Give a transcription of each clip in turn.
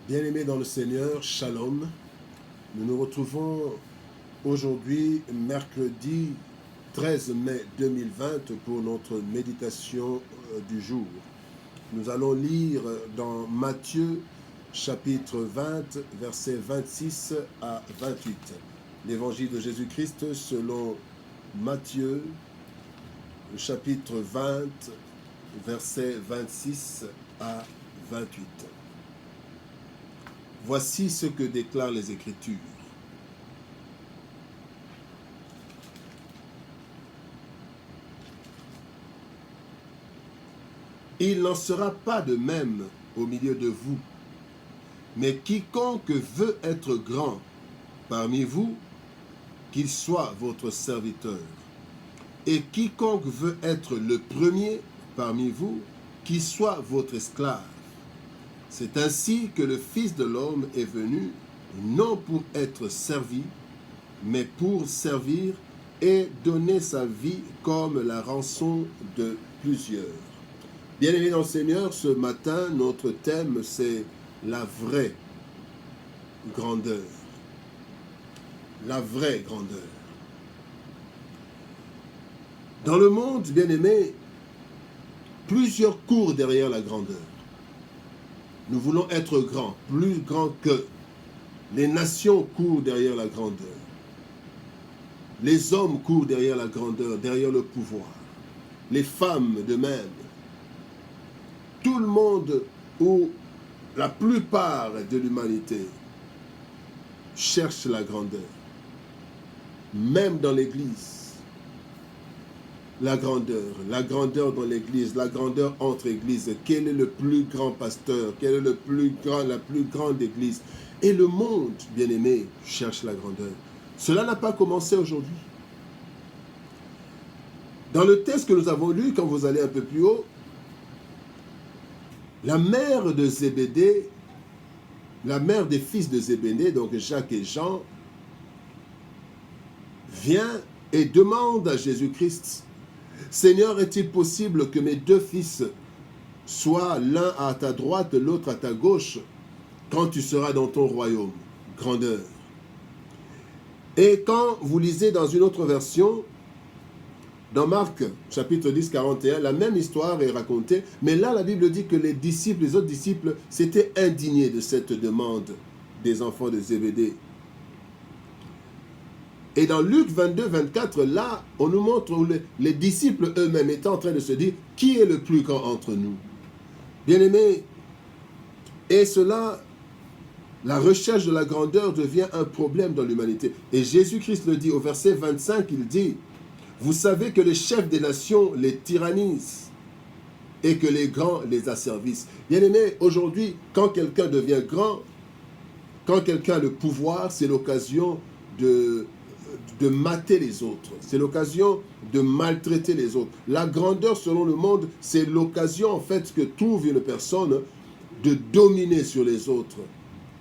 Bien-aimés dans le Seigneur, Shalom. Nous nous retrouvons aujourd'hui, mercredi 13 mai 2020, pour notre méditation du jour. Nous allons lire dans Matthieu, chapitre 20, versets 26 à 28. L'évangile de Jésus-Christ selon Matthieu, chapitre 20, versets 26 à 28. Voici ce que déclarent les Écritures. Il n'en sera pas de même au milieu de vous, mais quiconque veut être grand parmi vous, qu'il soit votre serviteur. Et quiconque veut être le premier parmi vous, qu'il soit votre esclave. C'est ainsi que le Fils de l'homme est venu, non pour être servi, mais pour servir et donner sa vie comme la rançon de plusieurs. Bien-aimés dans le Seigneur, ce matin, notre thème, c'est la vraie grandeur. La vraie grandeur. Dans le monde, bien-aimés, plusieurs courent derrière la grandeur. Nous voulons être grands, plus grands que. Les nations courent derrière la grandeur. Les hommes courent derrière la grandeur, derrière le pouvoir. Les femmes de même. Tout le monde, ou la plupart de l'humanité, cherche la grandeur. Même dans l'Église. La grandeur dans l'Église, la grandeur entre églises. Quel est le plus grand pasteur? Quel est la plus grande église? Et le monde, bien-aimé, cherche la grandeur. Cela n'a pas commencé aujourd'hui. Dans le texte que nous avons lu, quand vous allez un peu plus haut, la mère de Zébédée, la mère des fils de Zébédée, donc Jacques et Jean, vient et demande à Jésus-Christ: Seigneur, est-il possible que mes deux fils soient l'un à ta droite, l'autre à ta gauche, quand tu seras dans ton royaume? Grandeur. Et quand vous lisez dans une autre version, dans Marc, chapitre 10, 41, la même histoire est racontée, mais là, la Bible dit que les autres disciples, s'étaient indignés de cette demande des enfants de Zébédée. Et dans Luc 22, 24, là, on nous montre où les disciples eux-mêmes étaient en train de se dire: qui est le plus grand entre nous? Bien-aimés, et cela, la recherche de la grandeur devient un problème dans l'humanité. Et Jésus-Christ le dit au verset 25, il dit: vous savez que les chefs des nations les tyrannisent et que les grands les asservissent. Bien-aimés, aujourd'hui, quand quelqu'un devient grand, quand quelqu'un a le pouvoir, c'est l'occasion de mater les autres. C'est l'occasion de maltraiter les autres. La grandeur, selon le monde, c'est l'occasion, en fait, que trouve une personne de dominer sur les autres.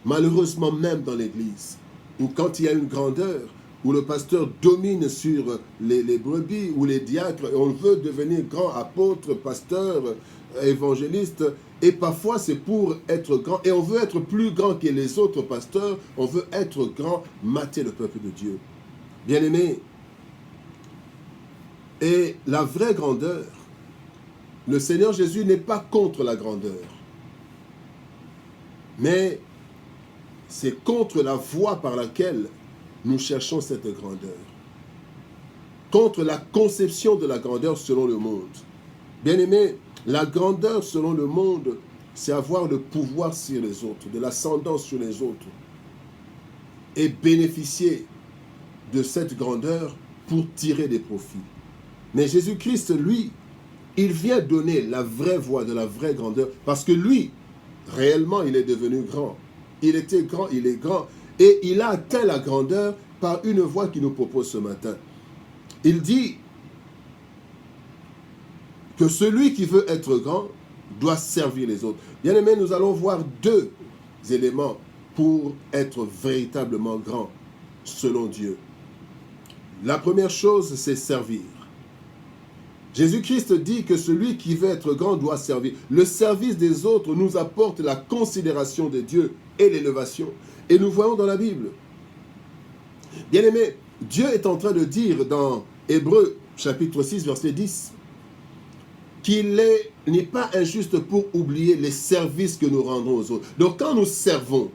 Malheureusement, même dans l'Église, où quand il y a une grandeur, où le pasteur domine sur les brebis ou les diacres, et on veut devenir grand apôtre, pasteur, évangéliste, et parfois c'est pour être grand, et on veut être plus grand que les autres pasteurs, on veut être grand, mater le peuple de Dieu. Bien-aimés, et la vraie grandeur, le Seigneur Jésus n'est pas contre la grandeur, mais c'est contre la voie par laquelle nous cherchons cette grandeur. Contre la conception de la grandeur selon le monde. Bien-aimés, la grandeur selon le monde, c'est avoir le pouvoir sur les autres, de l'ascendance sur les autres, et bénéficier de cette grandeur pour tirer des profits. Mais Jésus-Christ, lui, il vient donner la vraie voie de la vraie grandeur, parce que lui, réellement, il est devenu grand. Il était grand, il est grand, et il a atteint la grandeur par une voie qu'il nous propose ce matin. Il dit que celui qui veut être grand doit servir les autres. Bien aimé, nous allons voir deux éléments pour être véritablement grand selon Dieu. La première chose, c'est servir. Jésus-Christ dit que celui qui veut être grand doit servir. Le service des autres nous apporte la considération de Dieu et l'élévation. Et nous voyons dans la Bible. Bien-aimés, Dieu est en train de dire dans Hébreux chapitre 6, verset 10, qu'il n'est pas injuste pour oublier les services que nous rendons aux autres. Donc quand nous servons,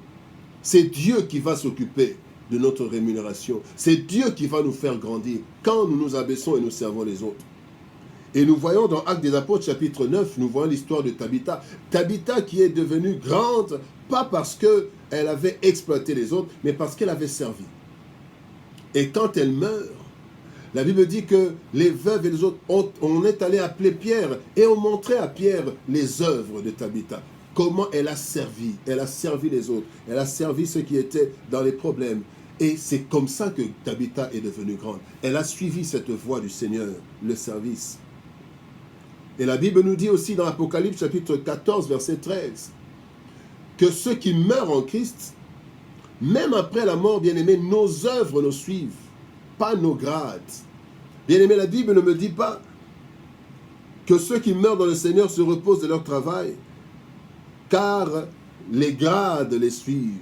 c'est Dieu qui va s'occuper de notre rémunération. C'est Dieu qui va nous faire grandir quand nous nous abaissons et nous servons les autres. Et nous voyons dans Actes des Apôtres chapitre 9, nous voyons l'histoire de Tabitha. Tabitha qui est devenue grande, pas parce qu'elle avait exploité les autres, mais parce qu'elle avait servi. Et quand elle meurt, la Bible dit que les veuves et les autres, on est allé appeler Pierre et on montrait à Pierre les œuvres de Tabitha. Comment elle a servi les autres, elle a servi ceux qui étaient dans les problèmes. Et c'est comme ça que Tabitha est devenue grande. Elle a suivi cette voie du Seigneur, le service. Et la Bible nous dit aussi dans Apocalypse chapitre 14, verset 13, que ceux qui meurent en Christ, même après la mort, bien-aimés, nos œuvres nous suivent, pas nos grades. Bien-aimés, la Bible ne me dit pas que ceux qui meurent dans le Seigneur se reposent de leur travail, car les grades les suivent,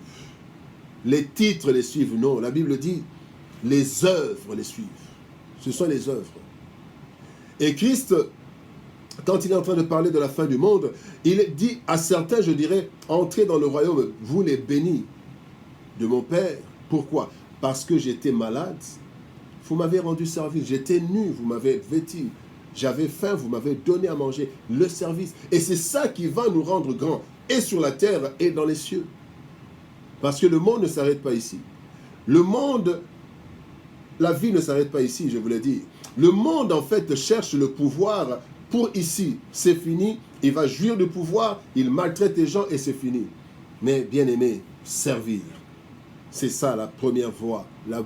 les titres les suivent. Non, la Bible dit les œuvres les suivent. Ce sont les œuvres. Et Christ, quand il est en train de parler de la fin du monde, il dit à certains, je dirais, entrez dans le royaume, vous les bénis de mon Père. Pourquoi? Parce que j'étais malade, vous m'avez rendu service. J'étais nu, vous m'avez vêtu. J'avais faim, vous m'avez donné à manger. Le service. Et c'est ça qui va nous rendre grands, et sur la terre et dans les cieux. Parce que le monde ne s'arrête pas ici. Le monde, la vie ne s'arrête pas ici, je vous l'ai dit. Le monde, en fait, cherche le pouvoir pour ici. C'est fini. Il va jouir du pouvoir, il maltraite les gens et c'est fini. Mais, bien aimé, servir. C'est ça la première voie, la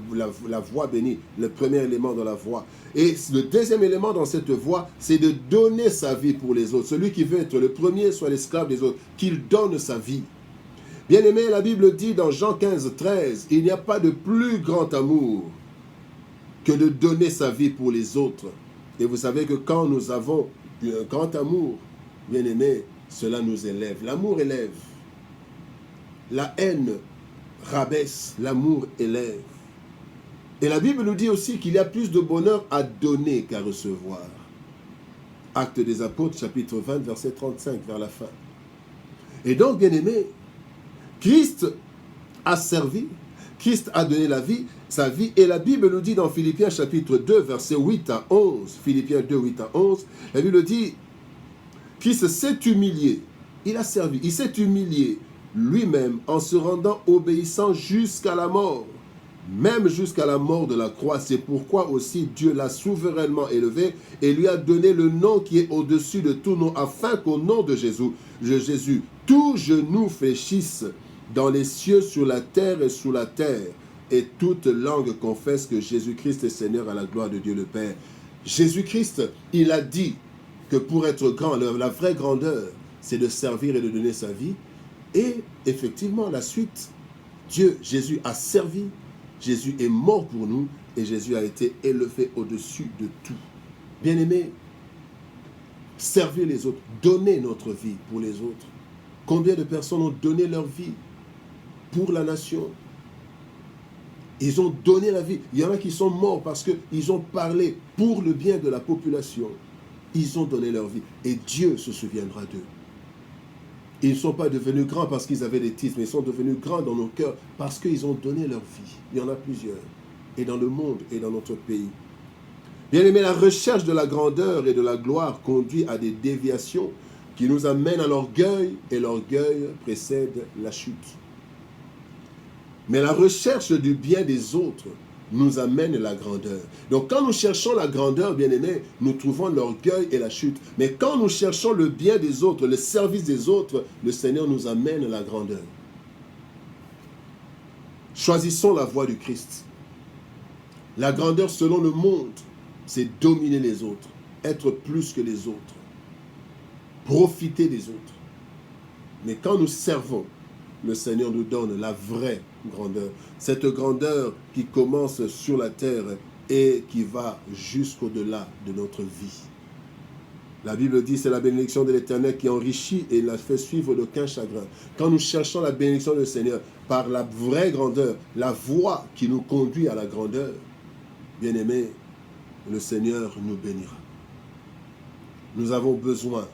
voie bénie, le premier élément de la voie. Et le deuxième élément dans cette voie, c'est de donner sa vie pour les autres. Celui qui veut être le premier soit l'esclave des autres, qu'il donne sa vie. Bien aimé, la Bible dit dans Jean 15, 13, il n'y a pas de plus grand amour que de donner sa vie pour les autres. Et vous savez que quand nous avons un grand amour, bien aimé, cela nous élève. L'amour élève. La haine rabaisse, l'amour élève. Et la Bible nous dit aussi qu'il y a plus de bonheur à donner qu'à recevoir. Actes des Apôtres, chapitre 20, verset 35, vers la fin. Et donc, bien aimé, Christ a servi, Christ a donné la vie, sa vie, et la Bible nous dit dans Philippiens, chapitre 2, verset 8 à 11, Philippiens 2, 8 à 11, la Bible dit, Christ s'est humilié, il a servi, il s'est humilié lui-même en se rendant obéissant jusqu'à la mort, même jusqu'à la mort de la croix. C'est pourquoi aussi Dieu l'a souverainement élevé et lui a donné le nom qui est au-dessus de tout nom, afin qu'au nom de Jésus, tout genou fléchisse dans les cieux, sur la terre et sous la terre, et toute langue confesse que Jésus-Christ est Seigneur à la gloire de Dieu le Père. Jésus-Christ, il a dit que pour être grand, la vraie grandeur, c'est de servir et de donner sa vie. Et effectivement, la suite, Jésus a servi, Jésus est mort pour nous et Jésus a été élevé au-dessus de tout. Bien-aimés, servir les autres, donner notre vie pour les autres. Combien de personnes ont donné leur vie pour la nation? Ils ont donné la vie. Il y en a qui sont morts parce qu'ils ont parlé pour le bien de la population. Ils ont donné leur vie et Dieu se souviendra d'eux. Ils ne sont pas devenus grands parce qu'ils avaient des titres, mais ils sont devenus grands dans nos cœurs parce qu'ils ont donné leur vie. Il y en a plusieurs, et dans le monde et dans notre pays. Bien aimé, la recherche de la grandeur et de la gloire conduit à des déviations qui nous amènent à l'orgueil, et l'orgueil précède la chute. Mais la recherche du bien des autres nous amène la grandeur. Donc quand nous cherchons la grandeur, bien aimé, nous trouvons l'orgueil et la chute. Mais quand nous cherchons le bien des autres, le service des autres, le Seigneur nous amène la grandeur. Choisissons la voie du Christ. La grandeur selon le monde, c'est dominer les autres, être plus que les autres, profiter des autres. Mais quand nous servons, le Seigneur nous donne la vraie grandeur. Cette grandeur qui commence sur la terre et qui va jusqu'au-delà de notre vie. La Bible dit, c'est la bénédiction de l'Éternel qui enrichit et la fait suivre d'aucun chagrin. Quand nous cherchons la bénédiction du Seigneur par la vraie grandeur, la voie qui nous conduit à la grandeur, bien-aimés, le Seigneur nous bénira. Nous avons besoin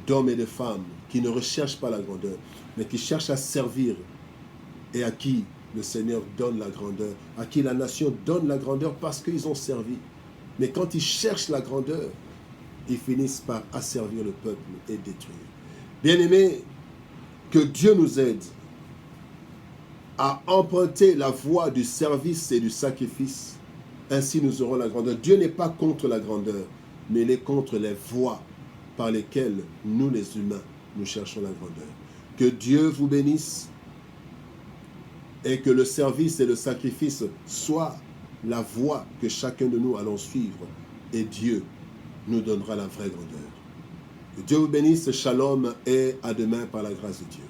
d'hommes et de femmes qui ne recherchent pas la grandeur, mais qui cherchent à servir et à qui le Seigneur donne la grandeur, à qui la nation donne la grandeur parce qu'ils ont servi. Mais quand ils cherchent la grandeur, ils finissent par asservir le peuple et détruire. Bien-aimés, que Dieu nous aide à emprunter la voie du service et du sacrifice. Ainsi nous aurons la grandeur. Dieu n'est pas contre la grandeur, mais il est contre les voies par lesquelles nous les humains, nous cherchons la grandeur. Que Dieu vous bénisse et que le service et le sacrifice soient la voie que chacun de nous allons suivre. Et Dieu nous donnera la vraie grandeur. Que Dieu vous bénisse, shalom et à demain par la grâce de Dieu.